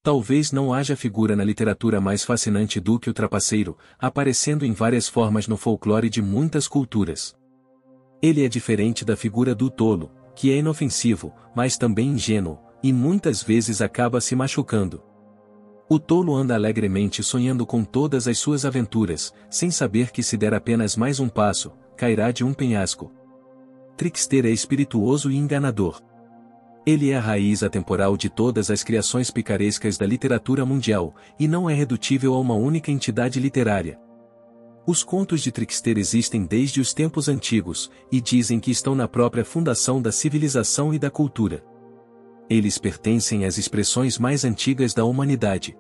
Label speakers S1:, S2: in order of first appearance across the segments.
S1: Talvez não haja figura na literatura mais fascinante do que o trapaceiro, aparecendo em várias formas no folclore de muitas culturas. Ele é diferente da figura do tolo, que é inofensivo, mas também ingênuo, e muitas vezes acaba se machucando. O tolo anda alegremente sonhando com todas as suas aventuras, sem saber que se der apenas mais um passo, cairá de um penhasco. Trickster é espirituoso e enganador. Ele é a raiz atemporal de todas as criações picarescas da literatura mundial, e não é redutível a uma única entidade literária. Os contos de Trickster existem desde os tempos antigos, e dizem que estão na própria fundação da civilização e da cultura. Eles pertencem às expressões mais antigas da humanidade.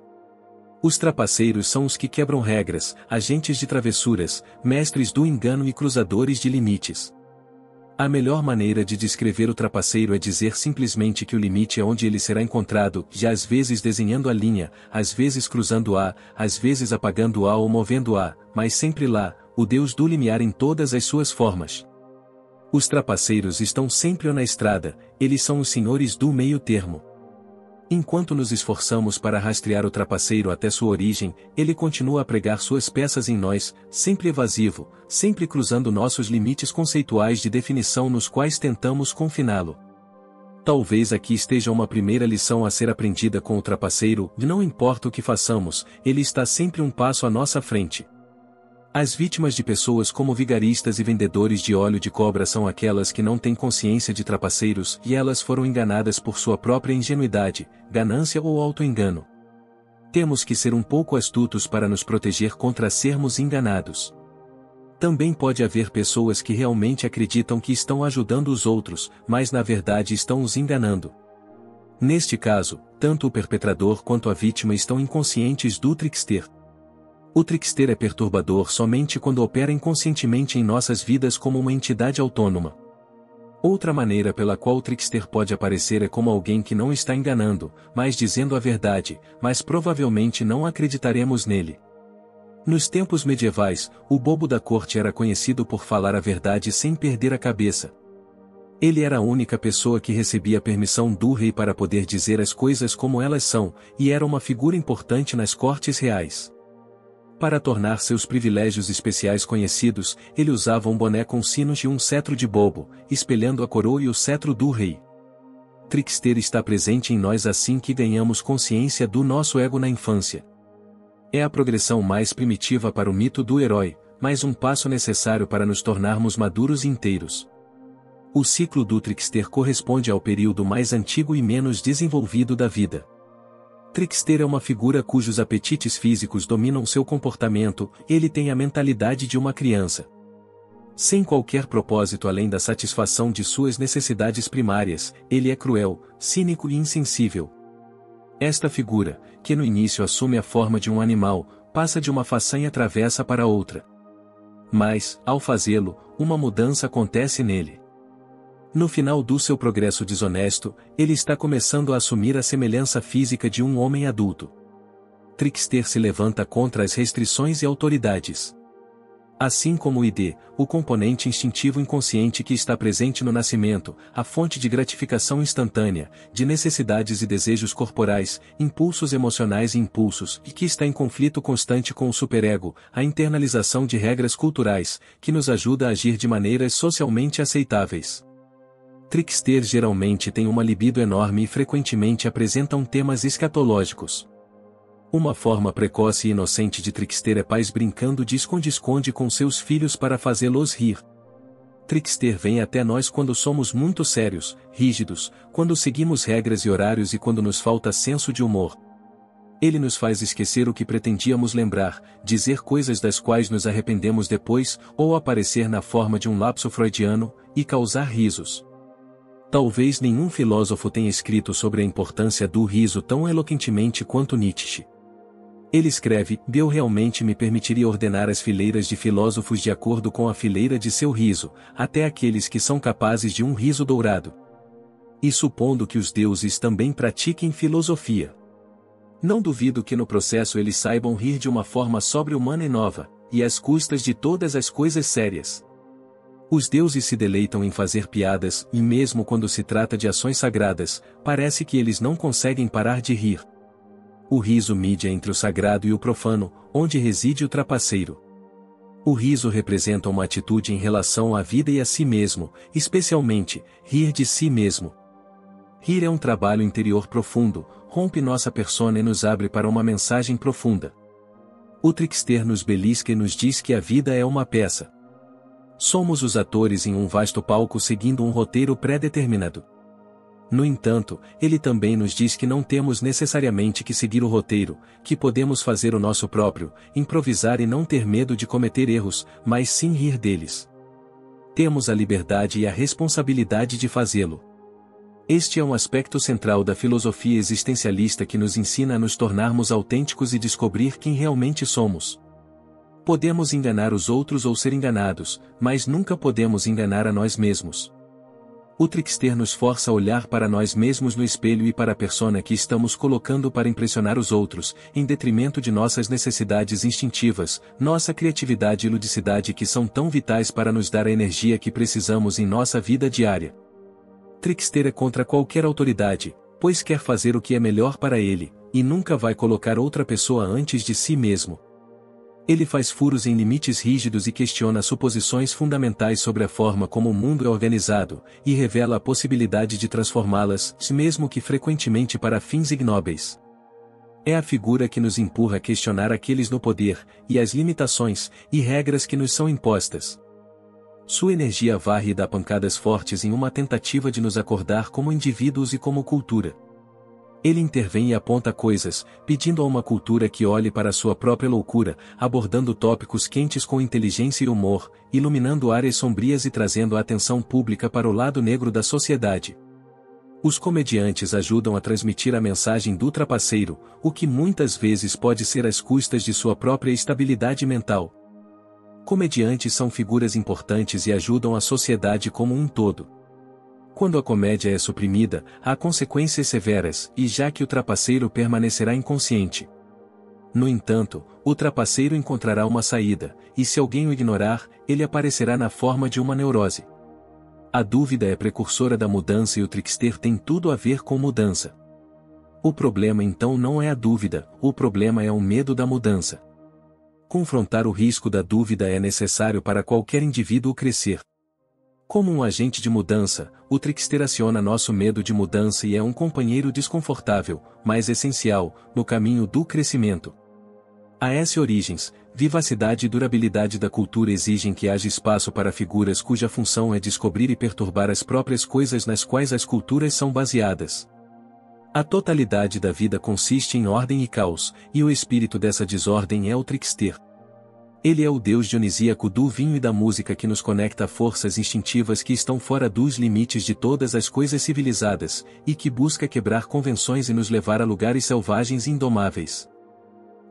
S1: Os trapaceiros são os que quebram regras, agentes de travessuras, mestres do engano e cruzadores de limites. A melhor maneira de descrever o trapaceiro é dizer simplesmente que o limite é onde ele será encontrado, já às vezes desenhando a linha, às vezes cruzando-a, às vezes apagando-a ou movendo-a, mas sempre lá, o Deus do limiar em todas as suas formas. Os trapaceiros estão sempre na estrada, eles são os senhores do meio-termo. Enquanto nos esforçamos para rastrear o trapaceiro até sua origem, ele continua a pregar suas peças em nós, sempre evasivo, sempre cruzando nossos limites conceituais de definição nos quais tentamos confiná-lo. Talvez aqui esteja uma primeira lição a ser aprendida com o trapaceiro: não importa o que façamos, ele está sempre um passo à nossa frente. As vítimas de pessoas como vigaristas e vendedores de óleo de cobra são aquelas que não têm consciência de trapaceiros e elas foram enganadas por sua própria ingenuidade, ganância ou auto-engano. Temos que ser um pouco astutos para nos proteger contra sermos enganados. Também pode haver pessoas que realmente acreditam que estão ajudando os outros, mas na verdade estão os enganando. Neste caso, tanto o perpetrador quanto a vítima estão inconscientes do trickster. O trickster é perturbador somente quando opera inconscientemente em nossas vidas como uma entidade autônoma. Outra maneira pela qual o trickster pode aparecer é como alguém que não está enganando, mas dizendo a verdade, mas provavelmente não acreditaremos nele. Nos tempos medievais, o bobo da corte era conhecido por falar a verdade sem perder a cabeça. Ele era a única pessoa que recebia permissão do rei para poder dizer as coisas como elas são, e era uma figura importante nas cortes reais. Para tornar seus privilégios especiais conhecidos, ele usava um boné com sinos e um cetro de bobo, espelhando a coroa e o cetro do rei. Trickster está presente em nós assim que ganhamos consciência do nosso ego na infância. É a progressão mais primitiva para o mito do herói, mas um passo necessário para nos tornarmos maduros e inteiros. O ciclo do trickster corresponde ao período mais antigo e menos desenvolvido da vida. Trickster é uma figura cujos apetites físicos dominam seu comportamento, ele tem a mentalidade de uma criança. Sem qualquer propósito além da satisfação de suas necessidades primárias, ele é cruel, cínico e insensível. Esta figura, que no início assume a forma de um animal, passa de uma façanha travessa para outra. Mas, ao fazê-lo, uma mudança acontece nele. No final do seu progresso desonesto, ele está começando a assumir a semelhança física de um homem adulto. Trickster se levanta contra as restrições e autoridades. Assim como o ID, o componente instintivo inconsciente que está presente no nascimento, a fonte de gratificação instantânea, de necessidades e desejos corporais, impulsos emocionais e impulsos, e que está em conflito constante com o superego, a internalização de regras culturais, que nos ajuda a agir de maneiras socialmente aceitáveis. Trickster geralmente tem uma libido enorme e frequentemente apresentam temas escatológicos. Uma forma precoce e inocente de trickster é pais brincando de esconde-esconde com seus filhos para fazê-los rir. Trickster vem até nós quando somos muito sérios, rígidos, quando seguimos regras e horários e quando nos falta senso de humor. Ele nos faz esquecer o que pretendíamos lembrar, dizer coisas das quais nos arrependemos depois, ou aparecer na forma de um lapso freudiano, e causar risos. Talvez nenhum filósofo tenha escrito sobre a importância do riso tão eloquentemente quanto Nietzsche. Ele escreve: eu realmente me permitiria ordenar as fileiras de filósofos de acordo com a fileira de seu riso, até aqueles que são capazes de um riso dourado. E supondo que os deuses também pratiquem filosofia. Não duvido que no processo eles saibam rir de uma forma sobre-humana e nova, e às custas de todas as coisas sérias. Os deuses se deleitam em fazer piadas, e mesmo quando se trata de ações sagradas, parece que eles não conseguem parar de rir. O riso mídia entre o sagrado e o profano, onde reside o trapaceiro. O riso representa uma atitude em relação à vida e a si mesmo, especialmente, rir de si mesmo. Rir é um trabalho interior profundo, rompe nossa persona e nos abre para uma mensagem profunda. O trickster nos belisca e nos diz que a vida é uma peça. Somos os atores em um vasto palco seguindo um roteiro pré-determinado. No entanto, ele também nos diz que não temos necessariamente que seguir o roteiro, que podemos fazer o nosso próprio, improvisar e não ter medo de cometer erros, mas sim rir deles. Temos a liberdade e a responsabilidade de fazê-lo. Este é um aspecto central da filosofia existencialista que nos ensina a nos tornarmos autênticos e descobrir quem realmente somos. Podemos enganar os outros ou ser enganados, mas nunca podemos enganar a nós mesmos. O trickster nos força a olhar para nós mesmos no espelho e para a persona que estamos colocando para impressionar os outros, em detrimento de nossas necessidades instintivas, nossa criatividade e ludicidade que são tão vitais para nos dar a energia que precisamos em nossa vida diária. Trickster é contra qualquer autoridade, pois quer fazer o que é melhor para ele, e nunca vai colocar outra pessoa antes de si mesmo. Ele faz furos em limites rígidos e questiona suposições fundamentais sobre a forma como o mundo é organizado, e revela a possibilidade de transformá-las, mesmo que frequentemente para fins ignóbeis. É a figura que nos empurra a questionar aqueles no poder, e as limitações e regras que nos são impostas. Sua energia varre e dá pancadas fortes em uma tentativa de nos acordar como indivíduos e como cultura. Ele intervém e aponta coisas, pedindo a uma cultura que olhe para sua própria loucura, abordando tópicos quentes com inteligência e humor, iluminando áreas sombrias e trazendo a atenção pública para o lado negro da sociedade. Os comediantes ajudam a transmitir a mensagem do trapaceiro, o que muitas vezes pode ser às custas de sua própria estabilidade mental. Comediantes são figuras importantes e ajudam a sociedade como um todo. Quando a comédia é suprimida, há consequências severas, e já que o trapaceiro permanecerá inconsciente. No entanto, o trapaceiro encontrará uma saída, e se alguém o ignorar, ele aparecerá na forma de uma neurose. A dúvida é precursora da mudança e o trickster tem tudo a ver com mudança. O problema então não é a dúvida, o problema é o medo da mudança. Confrontar o risco da dúvida é necessário para qualquer indivíduo crescer. Como um agente de mudança, o trickster aciona nosso medo de mudança e é um companheiro desconfortável, mas essencial, no caminho do crescimento. A essa origens, vivacidade e durabilidade da cultura exigem que haja espaço para figuras cuja função é descobrir e perturbar as próprias coisas nas quais as culturas são baseadas. A totalidade da vida consiste em ordem e caos, e o espírito dessa desordem é o trickster. Ele é o deus dionisíaco do vinho e da música que nos conecta a forças instintivas que estão fora dos limites de todas as coisas civilizadas, e que busca quebrar convenções e nos levar a lugares selvagens e indomáveis.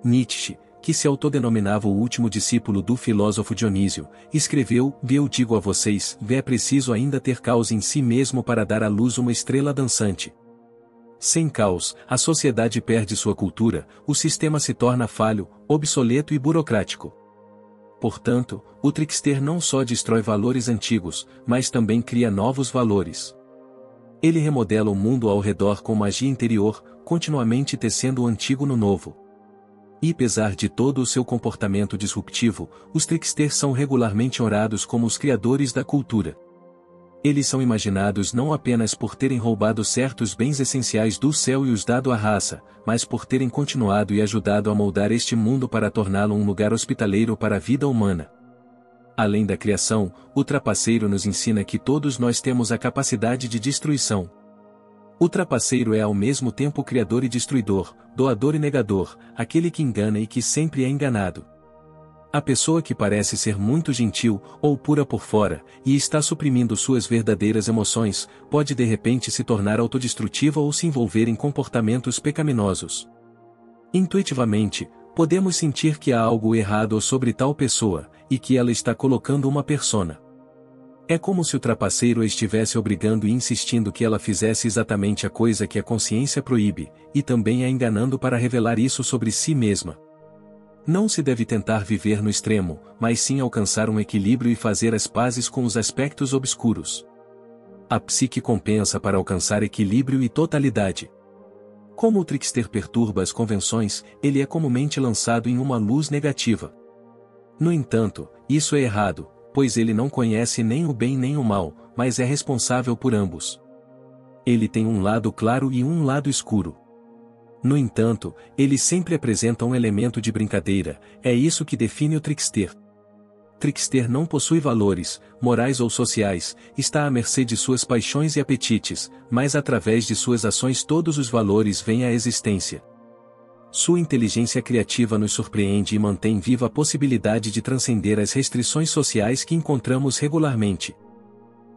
S1: Nietzsche, que se autodenominava o último discípulo do filósofo Dionísio, escreveu: Eu digo a vocês, é preciso ainda ter caos em si mesmo para dar à luz uma estrela dançante. Sem caos, a sociedade perde sua cultura, o sistema se torna falho, obsoleto e burocrático. Portanto, o trickster não só destrói valores antigos, mas também cria novos valores. Ele remodela o mundo ao redor com magia interior, continuamente tecendo o antigo no novo. E apesar de todo o seu comportamento disruptivo, os tricksters são regularmente honrados como os criadores da cultura. Eles são imaginados não apenas por terem roubado certos bens essenciais do céu e os dado à raça, mas por terem continuado e ajudado a moldar este mundo para torná-lo um lugar hospitaleiro para a vida humana. Além da criação, o trapaceiro nos ensina que todos nós temos a capacidade de destruição. O trapaceiro é ao mesmo tempo criador e destruidor, doador e negador, aquele que engana e que sempre é enganado. A pessoa que parece ser muito gentil, ou pura por fora, e está suprimindo suas verdadeiras emoções, pode de repente se tornar autodestrutiva ou se envolver em comportamentos pecaminosos. Intuitivamente, podemos sentir que há algo errado sobre tal pessoa, e que ela está colocando uma persona. É como se o trapaceiro a estivesse obrigando e insistindo que ela fizesse exatamente a coisa que a consciência proíbe, e também a enganando para revelar isso sobre si mesma. Não se deve tentar viver no extremo, mas sim alcançar um equilíbrio e fazer as pazes com os aspectos obscuros. A psique compensa para alcançar equilíbrio e totalidade. Como o trickster perturba as convenções, ele é comumente lançado em uma luz negativa. No entanto, isso é errado, pois ele não conhece nem o bem nem o mal, mas é responsável por ambos. Ele tem um lado claro e um lado escuro. No entanto, ele sempre apresenta um elemento de brincadeira, é isso que define o trickster. Trickster não possui valores, morais ou sociais, está à mercê de suas paixões e apetites, mas através de suas ações todos os valores vêm à existência. Sua inteligência criativa nos surpreende e mantém viva a possibilidade de transcender as restrições sociais que encontramos regularmente.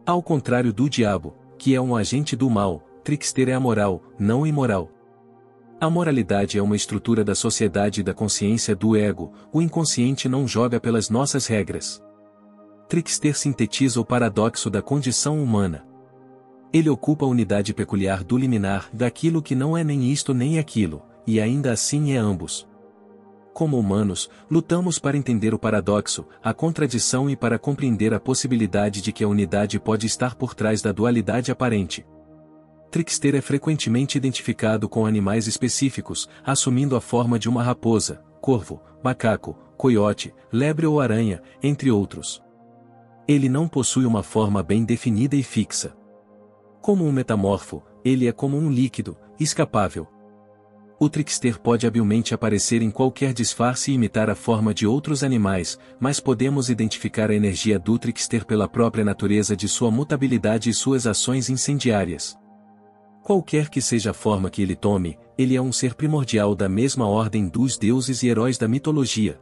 S1: Ao contrário do diabo, que é um agente do mal, trickster é amoral, não imoral. A moralidade é uma estrutura da sociedade e da consciência do ego, o inconsciente não joga pelas nossas regras. Trickster sintetiza o paradoxo da condição humana. Ele ocupa a unidade peculiar do liminar, daquilo que não é nem isto nem aquilo, e ainda assim é ambos. Como humanos, lutamos para entender o paradoxo, a contradição e para compreender a possibilidade de que a unidade pode estar por trás da dualidade aparente. Trickster é frequentemente identificado com animais específicos, assumindo a forma de uma raposa, corvo, macaco, coiote, lebre ou aranha, entre outros. Ele não possui uma forma bem definida e fixa. Como um metamorfo, ele é como um líquido, escapável. O trickster pode habilmente aparecer em qualquer disfarce e imitar a forma de outros animais, mas podemos identificar a energia do trickster pela própria natureza de sua mutabilidade e suas ações incendiárias. Qualquer que seja a forma que ele tome, ele é um ser primordial da mesma ordem dos deuses e heróis da mitologia.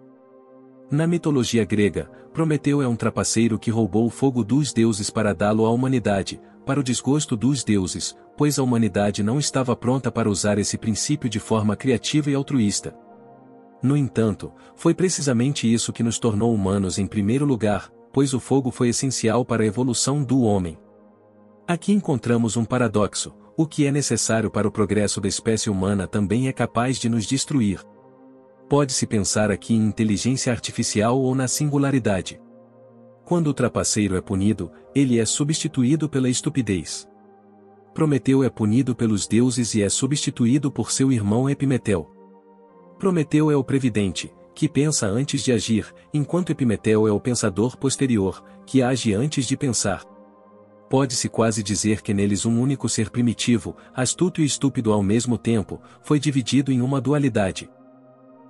S1: Na mitologia grega, Prometeu é um trapaceiro que roubou o fogo dos deuses para dá-lo à humanidade, para o desgosto dos deuses, pois a humanidade não estava pronta para usar esse princípio de forma criativa e altruísta. No entanto, foi precisamente isso que nos tornou humanos em primeiro lugar, pois o fogo foi essencial para a evolução do homem. Aqui encontramos um paradoxo: o que é necessário para o progresso da espécie humana também é capaz de nos destruir. Pode-se pensar aqui em inteligência artificial ou na singularidade. Quando o trapaceiro é punido, ele é substituído pela estupidez. Prometeu é punido pelos deuses e é substituído por seu irmão Epimeteu. Prometeu é o previdente, que pensa antes de agir, enquanto Epimeteu é o pensador posterior, que age antes de pensar. Pode-se quase dizer que neles um único ser primitivo, astuto e estúpido ao mesmo tempo, foi dividido em uma dualidade.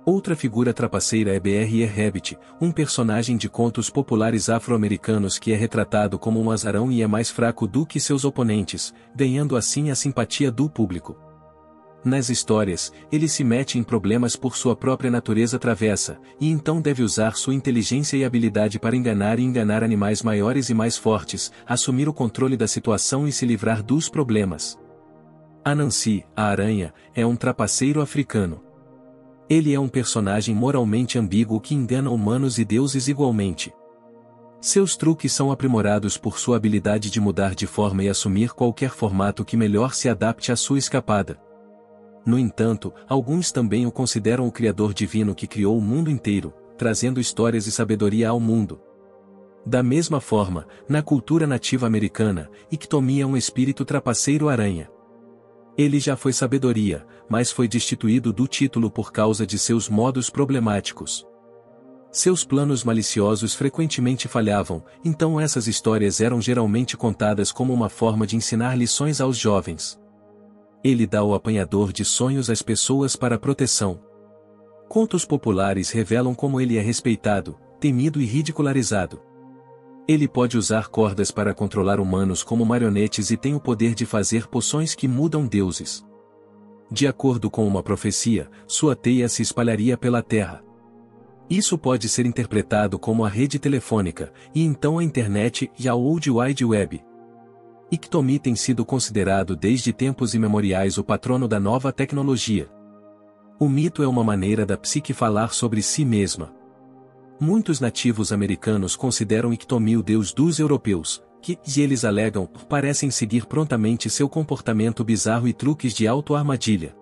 S1: Outra figura trapaceira é B.R.E. Rabbit, um personagem de contos populares afro-americanos que é retratado como um azarão e é mais fraco do que seus oponentes, ganhando assim a simpatia do público. Nas histórias, ele se mete em problemas por sua própria natureza travessa, e então deve usar sua inteligência e habilidade para enganar e enganar animais maiores e mais fortes, assumir o controle da situação e se livrar dos problemas. Anansi, a aranha, é um trapaceiro africano. Ele é um personagem moralmente ambíguo que engana humanos e deuses igualmente. Seus truques são aprimorados por sua habilidade de mudar de forma e assumir qualquer formato que melhor se adapte à sua escapada. No entanto, alguns também o consideram o criador divino que criou o mundo inteiro, trazendo histórias e sabedoria ao mundo. Da mesma forma, na cultura nativa americana, Iktomi é um espírito trapaceiro-aranha. Ele já foi sabedoria, mas foi destituído do título por causa de seus modos problemáticos. Seus planos maliciosos frequentemente falhavam, então essas histórias eram geralmente contadas como uma forma de ensinar lições aos jovens. Ele dá o apanhador de sonhos às pessoas para proteção. Contos populares revelam como ele é respeitado, temido e ridicularizado. Ele pode usar cordas para controlar humanos como marionetes e tem o poder de fazer poções que mudam deuses. De acordo com uma profecia, sua teia se espalharia pela terra. Isso pode ser interpretado como a rede telefônica, e então a internet e a World Wide Web. Iktomi tem sido considerado desde tempos imemoriais o patrono da nova tecnologia. O mito é uma maneira da psique falar sobre si mesma. Muitos nativos americanos consideram Iktomi o deus dos europeus, que, e eles alegam, parecem seguir prontamente seu comportamento bizarro e truques de auto-armadilha.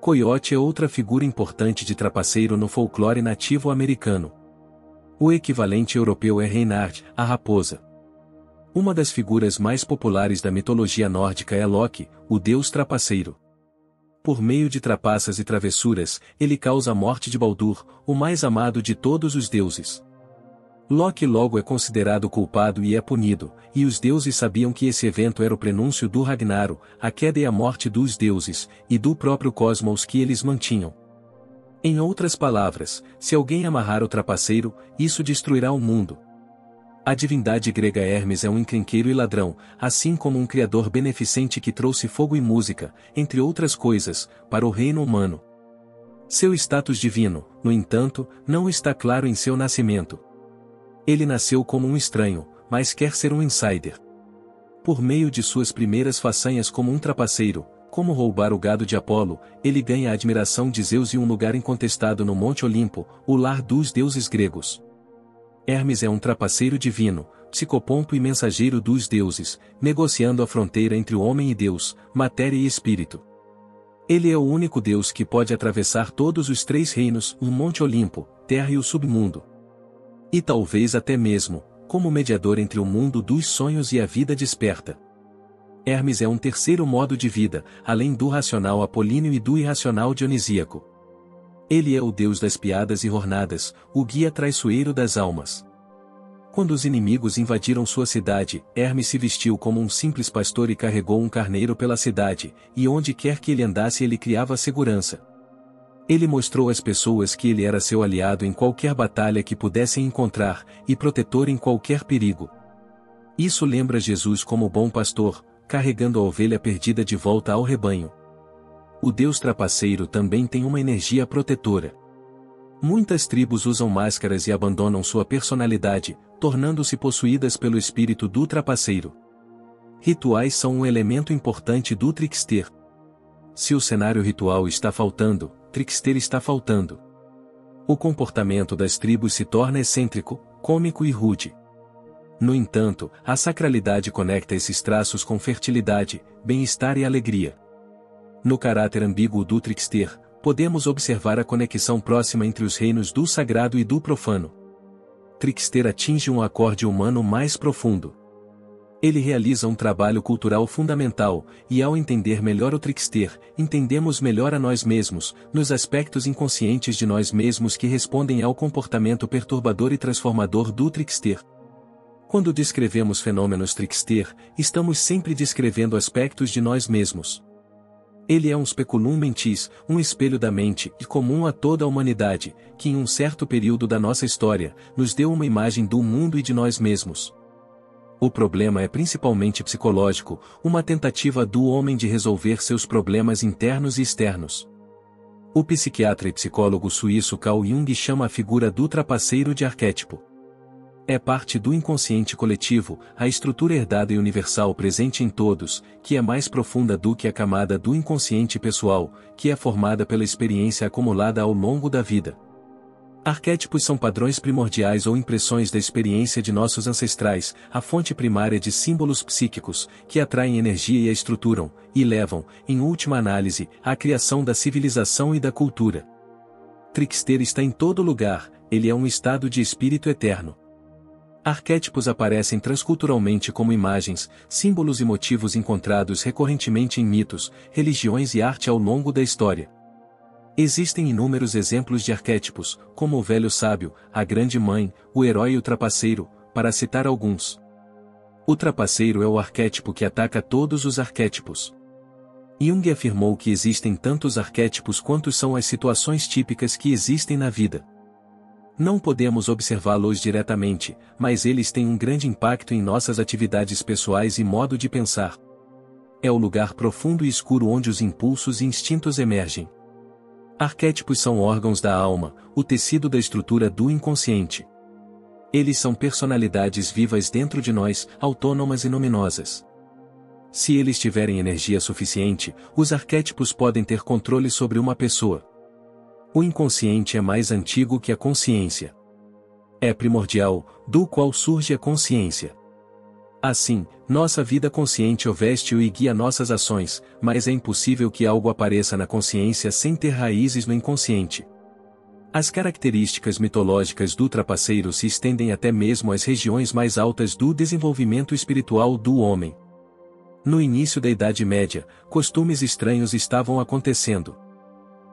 S1: Coiote é outra figura importante de trapaceiro no folclore nativo americano. O equivalente europeu é Reynard, a raposa. Uma das figuras mais populares da mitologia nórdica é Loki, o deus trapaceiro. Por meio de trapaças e travessuras, ele causa a morte de Baldur, o mais amado de todos os deuses. Loki logo é considerado culpado e é punido, e os deuses sabiam que esse evento era o prenúncio do Ragnarok, a queda e a morte dos deuses, e do próprio cosmos que eles mantinham. Em outras palavras, se alguém amarrar o trapaceiro, isso destruirá o mundo. A divindade grega Hermes é um encrenqueiro e ladrão, assim como um criador beneficente que trouxe fogo e música, entre outras coisas, para o reino humano. Seu status divino, no entanto, não está claro em seu nascimento. Ele nasceu como um estranho, mas quer ser um insider. Por meio de suas primeiras façanhas como um trapaceiro, como roubar o gado de Apolo, ele ganha a admiração de Zeus e um lugar incontestado no Monte Olimpo, o lar dos deuses gregos. Hermes é um trapaceiro divino, psicopompo e mensageiro dos deuses, negociando a fronteira entre o homem e Deus, matéria e espírito. Ele é o único Deus que pode atravessar todos os três reinos, o Monte Olimpo, terra e o submundo. E talvez até mesmo, como mediador entre o mundo dos sonhos e a vida desperta. Hermes é um terceiro modo de vida, além do racional apolíneo e do irracional dionisíaco. Ele é o deus das piadas e jornadas, o guia traiçoeiro das almas. Quando os inimigos invadiram sua cidade, Hermes se vestiu como um simples pastor e carregou um carneiro pela cidade, e onde quer que ele andasse ele criava segurança. Ele mostrou às pessoas que ele era seu aliado em qualquer batalha que pudessem encontrar, e protetor em qualquer perigo. Isso lembra Jesus como bom pastor, carregando a ovelha perdida de volta ao rebanho. O deus trapaceiro também tem uma energia protetora. Muitas tribos usam máscaras e abandonam sua personalidade, tornando-se possuídas pelo espírito do trapaceiro. Rituais são um elemento importante do trickster. Se o cenário ritual está faltando, trickster está faltando. O comportamento das tribos se torna excêntrico, cômico e rude. No entanto, a sacralidade conecta esses traços com fertilidade, bem-estar e alegria. No caráter ambíguo do trickster, podemos observar a conexão próxima entre os reinos do sagrado e do profano. Trickster atinge um acorde humano mais profundo. Ele realiza um trabalho cultural fundamental, e ao entender melhor o trickster, entendemos melhor a nós mesmos, nos aspectos inconscientes de nós mesmos que respondem ao comportamento perturbador e transformador do trickster. Quando descrevemos fenômenos trickster, estamos sempre descrevendo aspectos de nós mesmos. Ele é um speculum mentis, um espelho da mente, e comum a toda a humanidade, que em um certo período da nossa história, nos deu uma imagem do mundo e de nós mesmos. O problema é principalmente psicológico, uma tentativa do homem de resolver seus problemas internos e externos. O psiquiatra e psicólogo suíço Carl Jung chama a figura do trapaceiro de arquétipo. É parte do inconsciente coletivo, a estrutura herdada e universal presente em todos, que é mais profunda do que a camada do inconsciente pessoal, que é formada pela experiência acumulada ao longo da vida. Arquétipos são padrões primordiais ou impressões da experiência de nossos ancestrais, a fonte primária de símbolos psíquicos, que atraem energia e a estruturam, e levam, em última análise, à criação da civilização e da cultura. Trickster está em todo lugar, ele é um estado de espírito eterno. Arquétipos aparecem transculturalmente como imagens, símbolos e motivos encontrados recorrentemente em mitos, religiões e arte ao longo da história. Existem inúmeros exemplos de arquétipos, como o velho sábio, a grande mãe, o herói e o trapaceiro, para citar alguns. O trapaceiro é o arquétipo que ataca todos os arquétipos. Jung afirmou que existem tantos arquétipos quantos são as situações típicas que existem na vida. Não podemos observá-los diretamente, mas eles têm um grande impacto em nossas atividades pessoais e modo de pensar. É o lugar profundo e escuro onde os impulsos e instintos emergem. Arquétipos são órgãos da alma, o tecido da estrutura do inconsciente. Eles são personalidades vivas dentro de nós, autônomas e luminosas. Se eles tiverem energia suficiente, os arquétipos podem ter controle sobre uma pessoa. O inconsciente é mais antigo que a consciência. É primordial, do qual surge a consciência. Assim, nossa vida consciente o veste-o e guia nossas ações, mas é impossível que algo apareça na consciência sem ter raízes no inconsciente. As características mitológicas do trapaceiro se estendem até mesmo às regiões mais altas do desenvolvimento espiritual do homem. No início da Idade Média, costumes estranhos estavam acontecendo.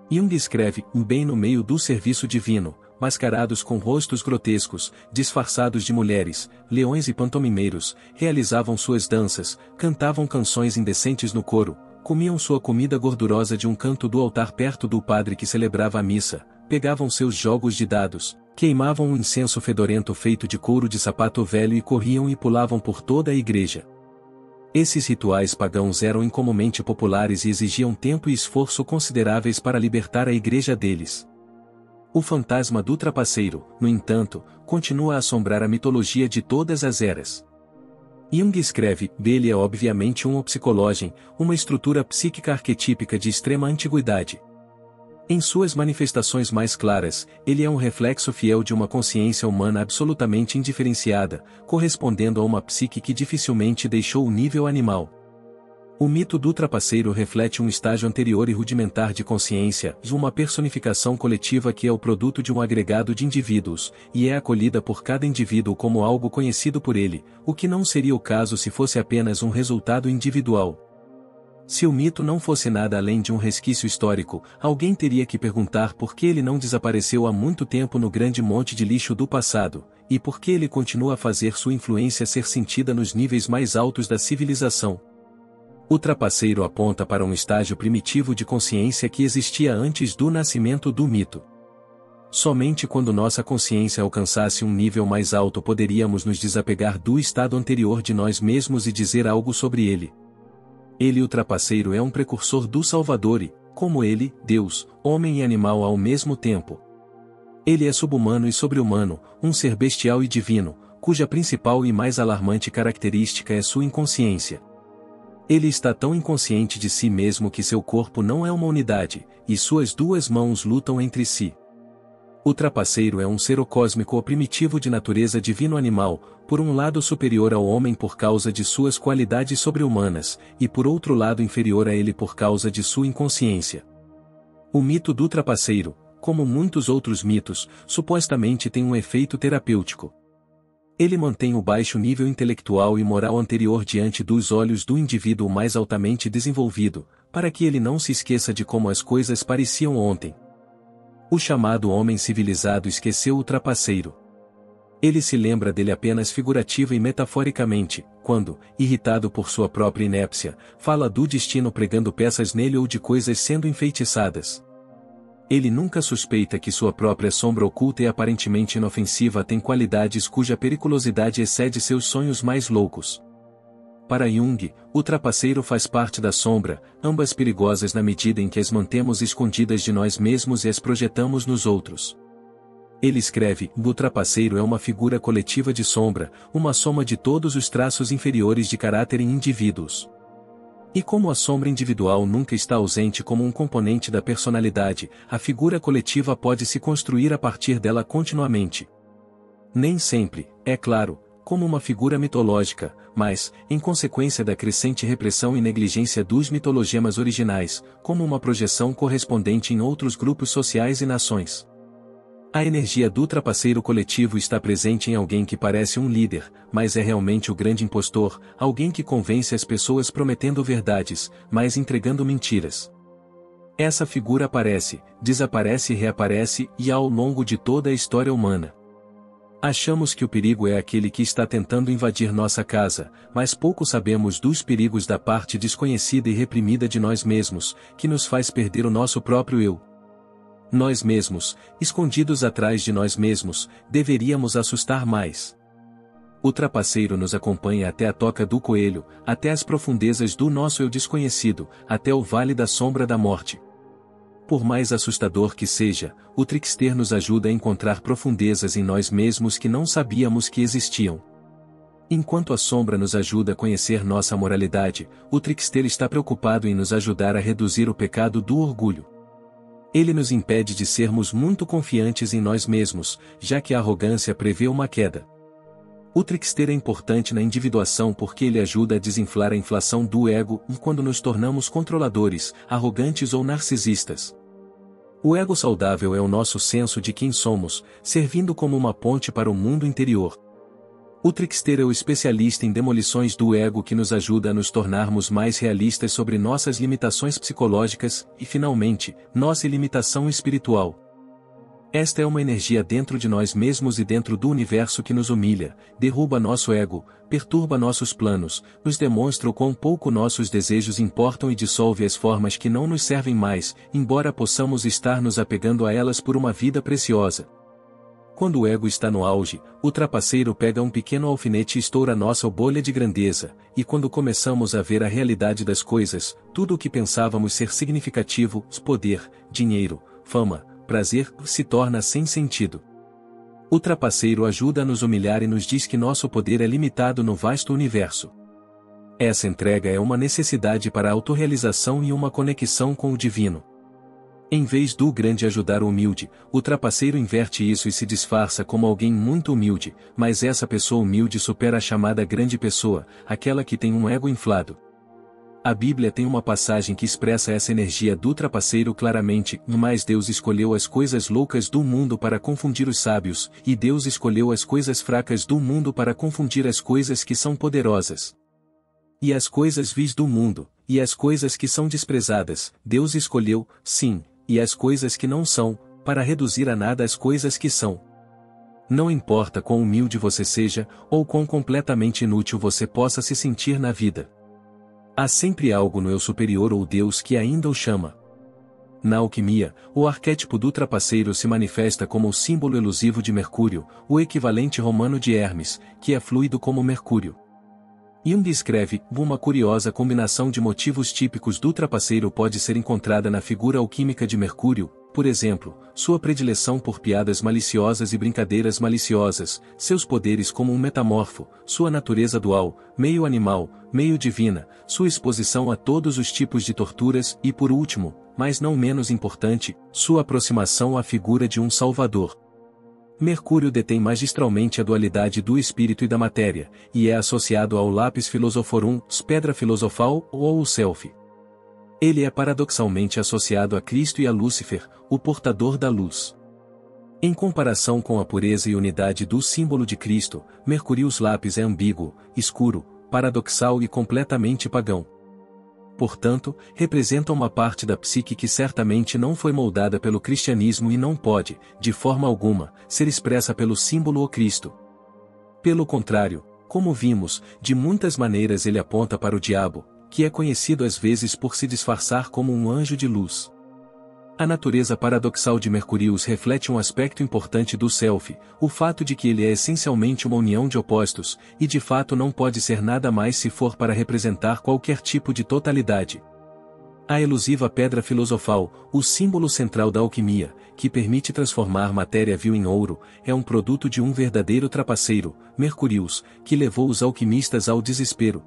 S1: Jung escreve, bem no meio do serviço divino, mascarados com rostos grotescos, disfarçados de mulheres, leões e pantomimeiros, realizavam suas danças, cantavam canções indecentes no coro, comiam sua comida gordurosa de um canto do altar perto do padre que celebrava a missa, pegavam seus jogos de dados, queimavam um incenso fedorento feito de couro de sapato velho e corriam e pulavam por toda a igreja. Esses rituais pagãos eram incomumente populares e exigiam tempo e esforço consideráveis para libertar a igreja deles. O fantasma do trapaceiro, no entanto, continua a assombrar a mitologia de todas as eras. Jung escreve, ele é obviamente um psicológio, uma estrutura psíquica arquetípica de extrema antiguidade. Em suas manifestações mais claras, ele é um reflexo fiel de uma consciência humana absolutamente indiferenciada, correspondendo a uma psique que dificilmente deixou o nível animal. O mito do trapaceiro reflete um estágio anterior e rudimentar de consciência, uma personificação coletiva que é o produto de um agregado de indivíduos, e é acolhida por cada indivíduo como algo conhecido por ele, o que não seria o caso se fosse apenas um resultado individual. Se o mito não fosse nada além de um resquício histórico, alguém teria que perguntar por que ele não desapareceu há muito tempo no grande monte de lixo do passado, e por que ele continua a fazer sua influência ser sentida nos níveis mais altos da civilização. O trapaceiro aponta para um estágio primitivo de consciência que existia antes do nascimento do mito. Somente quando nossa consciência alcançasse um nível mais alto poderíamos nos desapegar do estado anterior de nós mesmos e dizer algo sobre ele. Ele, o trapaceiro, é um precursor do Salvador e, como ele, Deus, homem e animal ao mesmo tempo. Ele é subhumano e sobre-humano, um ser bestial e divino, cuja principal e mais alarmante característica é sua inconsciência. Ele está tão inconsciente de si mesmo que seu corpo não é uma unidade, e suas duas mãos lutam entre si. O trapaceiro é um ser cósmico ou primitivo de natureza divino-animal, por um lado superior ao homem por causa de suas qualidades sobre-humanas, e por outro lado inferior a ele por causa de sua inconsciência. O mito do trapaceiro, como muitos outros mitos, supostamente tem um efeito terapêutico. Ele mantém o baixo nível intelectual e moral anterior diante dos olhos do indivíduo mais altamente desenvolvido, para que ele não se esqueça de como as coisas pareciam ontem. O chamado homem civilizado esqueceu o trapaceiro. Ele se lembra dele apenas figurativa e metaforicamente, quando, irritado por sua própria inépcia, fala do destino pregando peças nele ou de coisas sendo enfeitiçadas. Ele nunca suspeita que sua própria sombra oculta e aparentemente inofensiva tem qualidades cuja periculosidade excede seus sonhos mais loucos. Para Jung, o trapaceiro faz parte da sombra, ambas perigosas na medida em que as mantemos escondidas de nós mesmos e as projetamos nos outros. Ele escreve, o trapaceiro é uma figura coletiva de sombra, uma soma de todos os traços inferiores de caráter em indivíduos. E como a sombra individual nunca está ausente como um componente da personalidade, a figura coletiva pode se construir a partir dela continuamente. Nem sempre, é claro, como uma figura mitológica, mas, em consequência da crescente repressão e negligência dos mitologemas originais, como uma projeção correspondente em outros grupos sociais e nações. A energia do trapaceiro coletivo está presente em alguém que parece um líder, mas é realmente o grande impostor, alguém que convence as pessoas prometendo verdades, mas entregando mentiras. Essa figura aparece, desaparece e reaparece, e ao longo de toda a história humana. Achamos que o perigo é aquele que está tentando invadir nossa casa, mas pouco sabemos dos perigos da parte desconhecida e reprimida de nós mesmos, que nos faz perder o nosso próprio eu. Nós mesmos, escondidos atrás de nós mesmos, deveríamos assustar mais. O trapaceiro nos acompanha até a toca do coelho, até as profundezas do nosso eu desconhecido, até o vale da sombra da morte. Por mais assustador que seja, o trickster nos ajuda a encontrar profundezas em nós mesmos que não sabíamos que existiam. Enquanto a sombra nos ajuda a conhecer nossa moralidade, o trickster está preocupado em nos ajudar a reduzir o pecado do orgulho. Ele nos impede de sermos muito confiantes em nós mesmos, já que a arrogância prevê uma queda. O trickster é importante na individuação porque ele ajuda a desinflar a inflação do ego quando nos tornamos controladores, arrogantes ou narcisistas. O ego saudável é o nosso senso de quem somos, servindo como uma ponte para o mundo interior. O trickster é o especialista em demolições do ego que nos ajuda a nos tornarmos mais realistas sobre nossas limitações psicológicas e, finalmente, nossa limitação espiritual. Esta é uma energia dentro de nós mesmos e dentro do universo que nos humilha, derruba nosso ego, perturba nossos planos, nos demonstra o quão pouco nossos desejos importam e dissolve as formas que não nos servem mais, embora possamos estar nos apegando a elas por uma vida preciosa. Quando o ego está no auge, o trapaceiro pega um pequeno alfinete e estoura nossa bolha de grandeza, e quando começamos a ver a realidade das coisas, tudo o que pensávamos ser significativo, poder, dinheiro, fama, prazer, se torna sem sentido. O trapaceiro ajuda a nos humilhar e nos diz que nosso poder é limitado no vasto universo. Essa entrega é uma necessidade para a autorrealização e uma conexão com o divino. Em vez do grande ajudar o humilde, o trapaceiro inverte isso e se disfarça como alguém muito humilde, mas essa pessoa humilde supera a chamada grande pessoa, aquela que tem um ego inflado. A Bíblia tem uma passagem que expressa essa energia do trapaceiro claramente, mas Deus escolheu as coisas loucas do mundo para confundir os sábios, e Deus escolheu as coisas fracas do mundo para confundir as coisas que são poderosas. E as coisas vis do mundo, e as coisas que são desprezadas, Deus escolheu, sim, e as coisas que não são, para reduzir a nada as coisas que são. Não importa quão humilde você seja, ou quão completamente inútil você possa se sentir na vida. Há sempre algo no eu superior ou Deus que ainda o chama. Na alquimia, o arquétipo do trapaceiro se manifesta como o símbolo elusivo de Mercúrio, o equivalente romano de Hermes, que é fluido como Mercúrio. Jung escreve: uma curiosa combinação de motivos típicos do trapaceiro pode ser encontrada na figura alquímica de Mercúrio, por exemplo, sua predileção por piadas maliciosas e brincadeiras maliciosas, seus poderes como um metamorfo, sua natureza dual, meio animal, meio divina, sua exposição a todos os tipos de torturas e, por último, mas não menos importante, sua aproximação à figura de um salvador. Mercúrio detém magistralmente a dualidade do espírito e da matéria, e é associado ao lápis philosophorum, pedra filosofal ou ao self. Ele é paradoxalmente associado a Cristo e a Lúcifer, o portador da luz. Em comparação com a pureza e unidade do símbolo de Cristo, Mercurius lápis é ambíguo, escuro, paradoxal e completamente pagão. Portanto, representa uma parte da psique que certamente não foi moldada pelo cristianismo e não pode, de forma alguma, ser expressa pelo símbolo o Cristo. Pelo contrário, como vimos, de muitas maneiras ele aponta para o diabo, que é conhecido às vezes por se disfarçar como um anjo de luz. A natureza paradoxal de Mercurius reflete um aspecto importante do self, o fato de que ele é essencialmente uma união de opostos, e de fato não pode ser nada mais se for para representar qualquer tipo de totalidade. A elusiva pedra filosofal, o símbolo central da alquimia, que permite transformar matéria vil em ouro, é um produto de um verdadeiro trapaceiro, Mercurius, que levou os alquimistas ao desespero.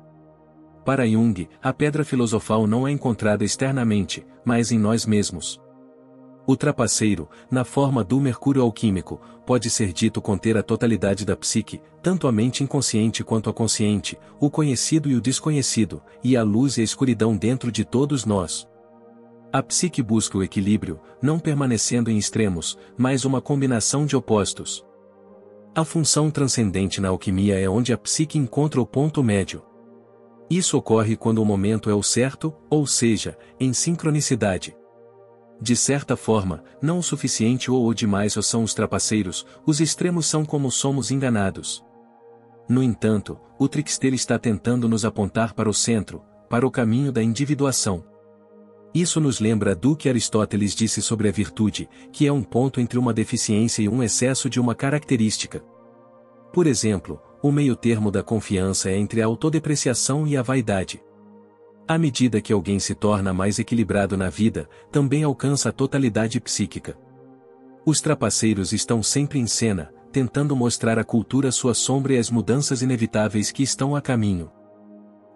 S1: Para Jung, a pedra filosofal não é encontrada externamente, mas em nós mesmos. O trapaceiro, na forma do mercúrio alquímico, pode ser dito conter a totalidade da psique, tanto a mente inconsciente quanto a consciente, o conhecido e o desconhecido, e a luz e a escuridão dentro de todos nós. A psique busca o equilíbrio, não permanecendo em extremos, mas uma combinação de opostos. A função transcendente na alquimia é onde a psique encontra o ponto médio. Isso ocorre quando o momento é o certo, ou seja, em sincronicidade. De certa forma, não o suficiente ou o demais ou são os trapaceiros, os extremos são como somos enganados. No entanto, o trickster está tentando nos apontar para o centro, para o caminho da individuação. Isso nos lembra do que Aristóteles disse sobre a virtude, que é um ponto entre uma deficiência e um excesso de uma característica. Por exemplo, o meio-termo da confiança é entre a autodepreciação e a vaidade. À medida que alguém se torna mais equilibrado na vida, também alcança a totalidade psíquica. Os trapaceiros estão sempre em cena, tentando mostrar à cultura sua sombra e as mudanças inevitáveis que estão a caminho.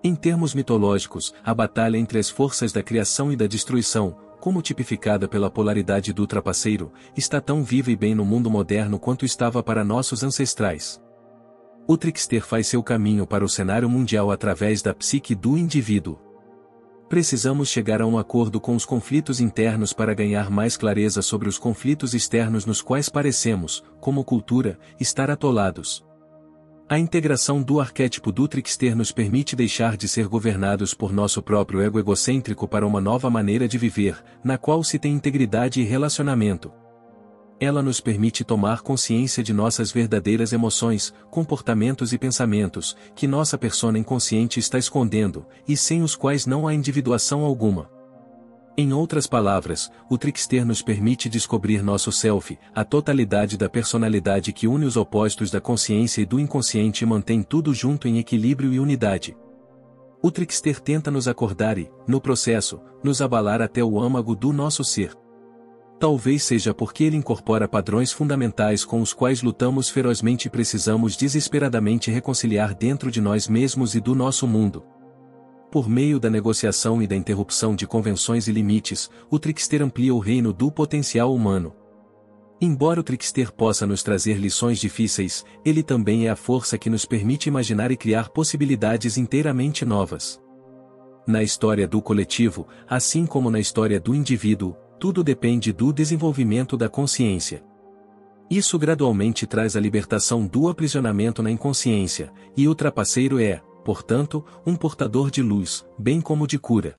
S1: Em termos mitológicos, a batalha entre as forças da criação e da destruição, como tipificada pela polaridade do trapaceiro, está tão viva e bem no mundo moderno quanto estava para nossos ancestrais. O trickster faz seu caminho para o cenário mundial através da psique do indivíduo. Precisamos chegar a um acordo com os conflitos internos para ganhar mais clareza sobre os conflitos externos nos quais parecemos, como cultura, estar atolados. A integração do arquétipo do trickster nos permite deixar de ser governados por nosso próprio ego egocêntrico para uma nova maneira de viver, na qual se tem integridade e relacionamento. Ela nos permite tomar consciência de nossas verdadeiras emoções, comportamentos e pensamentos, que nossa persona inconsciente está escondendo, e sem os quais não há individuação alguma. Em outras palavras, o trickster nos permite descobrir nosso self, a totalidade da personalidade que une os opostos da consciência e do inconsciente e mantém tudo junto em equilíbrio e unidade. O trickster tenta nos acordar e, no processo, nos abalar até o âmago do nosso ser. Talvez seja porque ele incorpora padrões fundamentais com os quais lutamos ferozmente e precisamos desesperadamente reconciliar dentro de nós mesmos e do nosso mundo. Por meio da negociação e da interrupção de convenções e limites, o trickster amplia o reino do potencial humano. Embora o trickster possa nos trazer lições difíceis, ele também é a força que nos permite imaginar e criar possibilidades inteiramente novas. Na história do coletivo, assim como na história do indivíduo, tudo depende do desenvolvimento da consciência. Isso gradualmente traz a libertação do aprisionamento na inconsciência, e o trapaceiro é, portanto, um portador de luz, bem como de cura.